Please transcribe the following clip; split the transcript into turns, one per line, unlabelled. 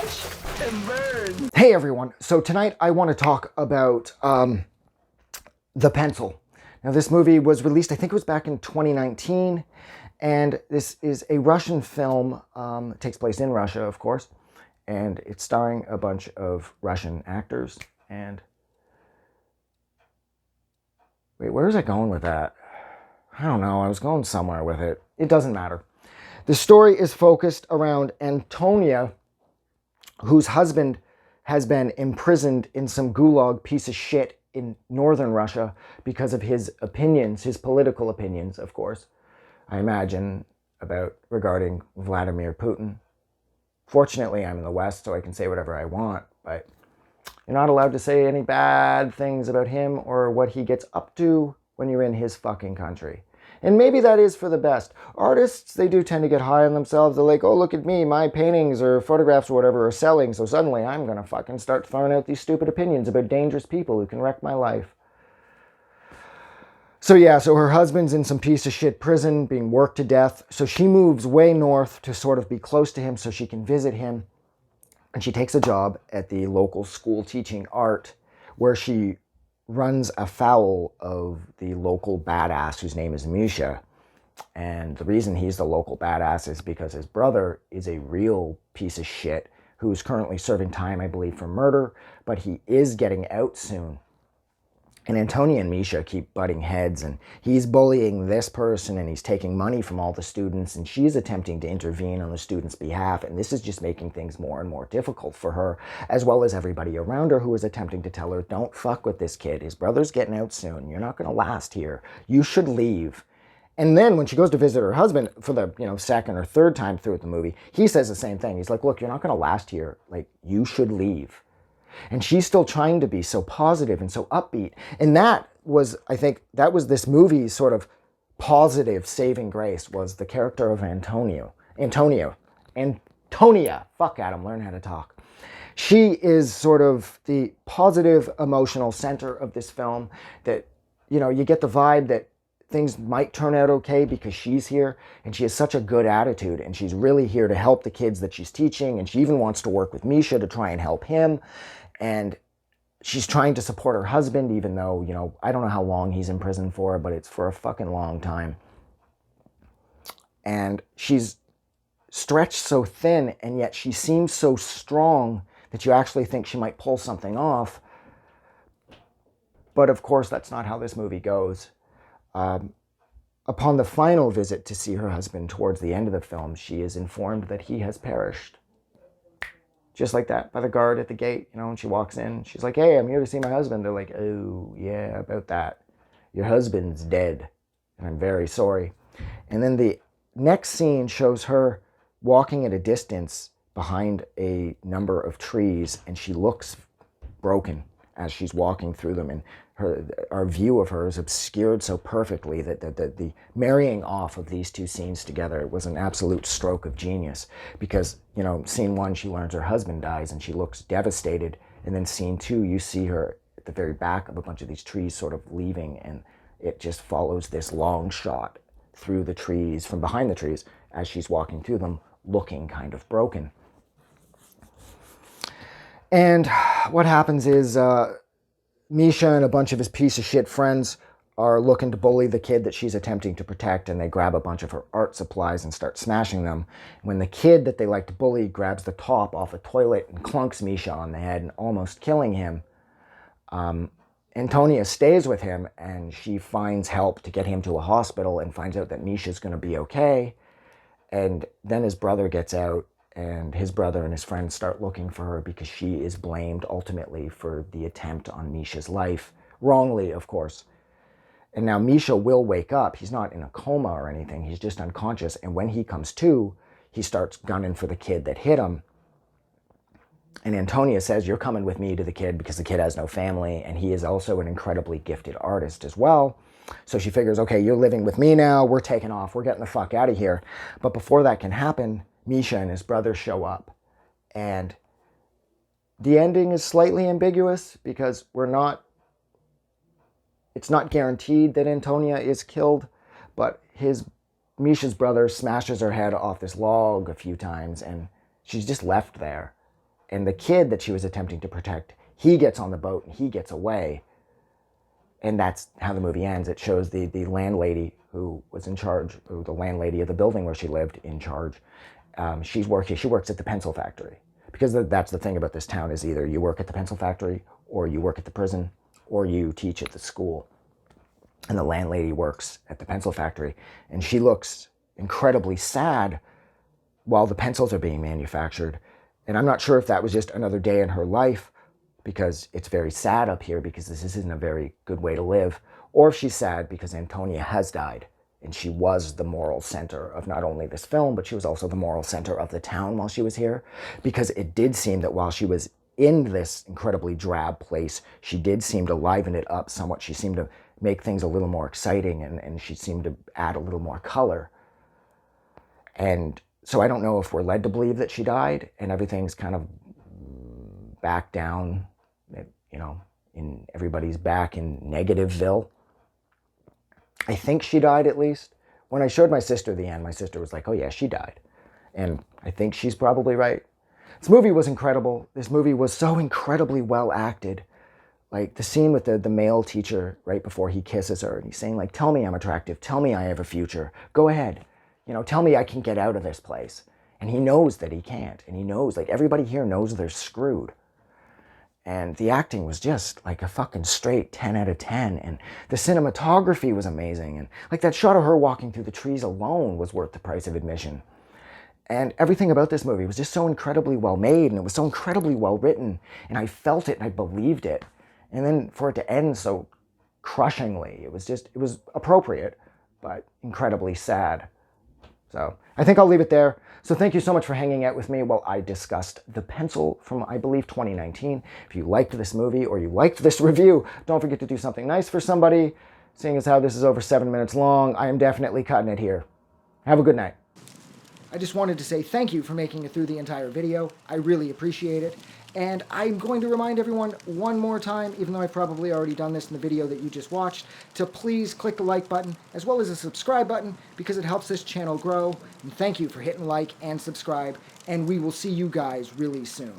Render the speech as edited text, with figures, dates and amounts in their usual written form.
Watch and burn.
Hey everyone, so tonight I want to talk about The Pencil. Now this movie was released, I think it was back in 2019, and this is a Russian film. It takes place in Russia, of course, and it's starring a bunch of Russian actors. And wait, where was I going with that? I don't know, I was going somewhere with it. It doesn't matter. The story is focused around Antonia, whose husband has been imprisoned in some gulag piece of shit in northern Russia because of his opinions, his political opinions, of course, I imagine, regarding Vladimir Putin. Fortunately, I'm in the West, so I can say whatever I want, but you're not allowed to say any bad things about him or what he gets up to when you're in his fucking country. And maybe that is for the best. Artists, they do tend to get high on themselves. They're like, oh, look at me, my paintings or photographs or whatever are selling, so suddenly I'm going to fucking start throwing out these stupid opinions about dangerous people who can wreck my life. So her husband's in some piece of shit prison, being worked to death. So she moves way north to sort of be close to him so she can visit him. And she takes a job at the local school teaching art, where she runs afoul of the local badass whose name is Misha. And the reason he's the local badass is because his brother is a real piece of shit who's currently serving time, I believe, for murder, but he is getting out soon. And Antonia and Misha keep butting heads, and he's bullying this person, and he's taking money from all the students, and she's attempting to intervene on the students' behalf, and this is just making things more and more difficult for her, as well as everybody around her who is attempting to tell her, don't fuck with this kid. His brother's getting out soon. You're not going to last here. You should leave. And then when she goes to visit her husband for the second or third time through the movie, he says the same thing. He's like, look, you're not going to last here. Like, you should leave. And she's still trying to be so positive and so upbeat. And that was, I think, that was this movie's sort of positive saving grace, was the character of Antonia. Fuck Adam, learn how to talk. She is sort of the positive emotional center of this film, that, you get the vibe that things might turn out okay because she's here, and she has such a good attitude, and she's really here to help the kids that she's teaching, and she even wants to work with Misha to try and help him. And she's trying to support her husband, even though, I don't know how long he's in prison for, but it's for a fucking long time. And she's stretched so thin, and yet she seems so strong that you actually think she might pull something off. But of course, that's not how this movie goes. Upon the final visit to see her husband towards the end of the film, she is informed that he has perished. Just like that, by the guard at the gate, when she walks in. She's like, hey, I'm here to see my husband. They're like, oh, yeah, about that. Your husband's dead, and I'm very sorry. And then the next scene shows her walking at a distance behind a number of trees, and she looks broken as she's walking through them. And our view of her is obscured so perfectly that the marrying off of these two scenes together was an absolute stroke of genius. Because, scene one, she learns her husband dies and she looks devastated. And then scene two, you see her at the very back of a bunch of these trees sort of leaving, and it just follows this long shot through the trees, from behind the trees, as she's walking through them, looking kind of broken. And what happens is Misha and a bunch of his piece of shit friends are looking to bully the kid that she's attempting to protect, and they grab a bunch of her art supplies and start smashing them. When the kid that they like to bully grabs the top off a toilet and clunks Misha on the head and almost killing him, Antonia stays with him, and she finds help to get him to a hospital and finds out that Misha's going to be okay. And then his brother gets out, and his brother and his friends start looking for her because she is blamed ultimately for the attempt on Misha's life. Wrongly, of course. And now Misha will wake up. He's not in a coma or anything. He's just unconscious. And when he comes to, he starts gunning for the kid that hit him. And Antonia says, you're coming with me to the kid because the kid has no family. And he is also an incredibly gifted artist as well. So she figures, okay, you're living with me now. We're taking off. We're getting the fuck out of here. But before that can happen, Misha and his brother show up, and the ending is slightly ambiguous because it's not guaranteed that Antonia is killed, but Misha's brother smashes her head off this log a few times, and she's just left there. And the kid that she was attempting to protect, he gets on the boat and he gets away. And that's how the movie ends. It shows the landlady who was in charge, or the landlady of the building where she lived, in charge. She works at the pencil factory. Because that's the thing about this town, is either you work at the pencil factory, or you work at the prison, or you teach at the school. And the landlady works at the pencil factory. And she looks incredibly sad while the pencils are being manufactured. And I'm not sure if that was just another day in her life, because it's very sad up here, because this isn't a very good way to live, or if she's sad because Antonia has died, and she was the moral center of not only this film, but she was also the moral center of the town while she was here. Because it did seem that while she was in this incredibly drab place, she did seem to liven it up somewhat. She seemed to make things a little more exciting, and she seemed to add a little more color. And so I don't know if we're led to believe that she died and everything's kind of back down, you know, in everybody's back in Negativeville. I think she died, at least. When I showed my sister the end, my sister was like, oh yeah, she died. And I think she's probably right. This movie was incredible. This movie was so incredibly well acted. Like the scene with the male teacher right before he kisses her, and he's saying, like, tell me I'm attractive, tell me I have a future, go ahead. You know, tell me I can get out of this place. And he knows that he can't. And he knows, like, everybody here knows they're screwed. And the acting was just like a fucking straight 10 out of 10. And the cinematography was amazing. And like that shot of her walking through the trees alone was worth the price of admission. And everything about this movie was just so incredibly well made, and it was so incredibly well written. And I felt it and I believed it. And then for it to end so crushingly, it was appropriate, but incredibly sad. So I think I'll leave it there. So thank you so much for hanging out with me while I discussed The Pencil from, I believe, 2019. If you liked this movie or you liked this review, don't forget to do something nice for somebody. Seeing as how this is over 7 minutes long, I am definitely cutting it here. Have a good night. I just wanted to say thank you for making it through the entire video. I really appreciate it. And I'm going to remind everyone one more time, even though I've probably already done this in the video that you just watched, to please click the like button as well as the subscribe button, because it helps this channel grow. And thank you for hitting like and subscribe, and we will see you guys really soon.